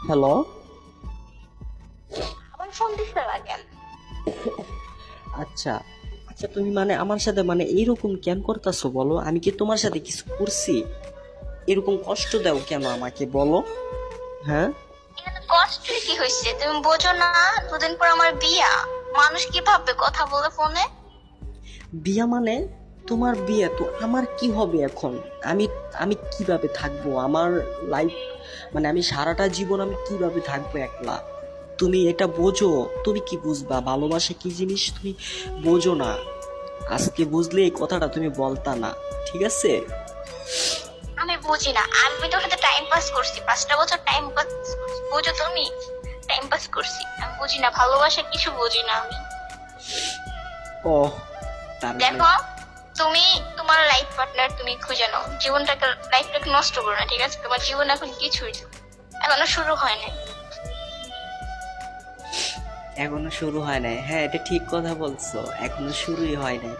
Hello. আবার phone দিতে লাগেন। আচ্ছা আচ্ছা, তুমি মানে আমার সাথে মানে এইরকম কেন করতেছো বলো? আমি কি তোমার সাথে কিছু করছি? এরকম কষ্ট দাও কেন আমাকে বলো? হ্যাঁ, এখানে কষ্টের কি হয়েছে তুমি বোঝো না? দুদিন পর আমার বিয়া। মানুষ কি ভাববে কথা বলে ফোনে? বিয়া মানে? তোমার বিয়ে তো আমার কি হবে এখন? আমি আমি কিভাবে থাকবো আমার লাইফ, মানে আমি সারাটা জীবন আমি কিভাবে থাকবো একলা? তুমি এটা বোঝো? তুমি কি বুঝবা ভালোবাসা কি জিনিস? তুমি বোঝো না। আজকে বুঝলে এই কথাটা তুমি বলতা না, ঠিক আছে? আমি বুঝি না, আমি তোর সাথে টাইম পাস করছি, 5টা বছর টাইম পাস করছি, বুঝো তুমি? টাইম পাস করছি, আমি বুঝি না ভালোবাসা, কিছু বুঝি না আমি। ও, তার মানে দেখো, তুমি তোমার লাইফ পার্টনার তুমি খুঁজে নাও, জীবনটাকে লাইফটাকে নষ্ট করো না, ঠিক আছে? তোমার জীবন এখন কিছুই না, এখনো শুরু হয় না। এখনো শুরু হয় নাই? হ্যাঁ, এটা ঠিক কথা বলছো, এখনো শুরুই হয় নাই।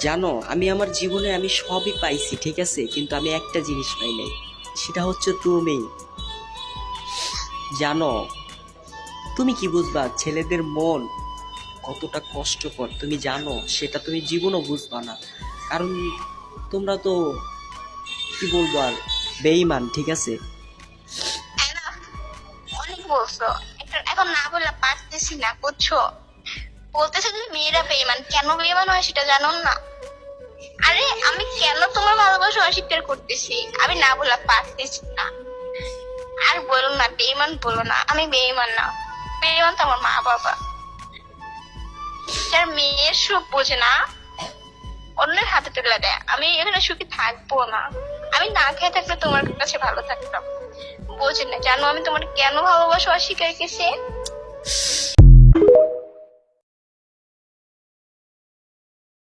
জানো, আমি আমার জীবনে আমি সবই পাইছি, ঠিক আছে, কিন্তু আমি একটা জিনিস পাই নাই, সেটা হচ্ছে তুমি। জানো, তুমি কি বুঝবা ছেলেদের মন কতটা কষ্টকর? তুমি জানো সেটা তুমি জীবনও বুঝবা না, কারণ তোমরা তো কি বলবো আর, বেঈমান, ঠিক আছে? Enough, অনেক বলছো। এখন না বলে পারতেছি না, বুঝছো? বলতেছে যে মেয়েরা বেঈমান, কেন বেঈমান হয় সেটা জানো না? আরে আমি কেন তোমার ভালোবাসা অস্বীকার করতেছি? আমি না বলা পারতেছি না। আর বলো না বেঈমান, বলো না, আমি বেঈমান না। বেঈমান তো আমার মা বাবা, যার মেয়ের সুখ বোঝে না, অন্যের হাতে তুলে দেয়। আমি এখানে সুখী থাকবো না। আমি না খেয়ে থাকলে তোমার কাছে ভালো থাকতাম, বোঝে না। জানো আমি তোমার কেন ভালোবাসা অস্বীকার করছি?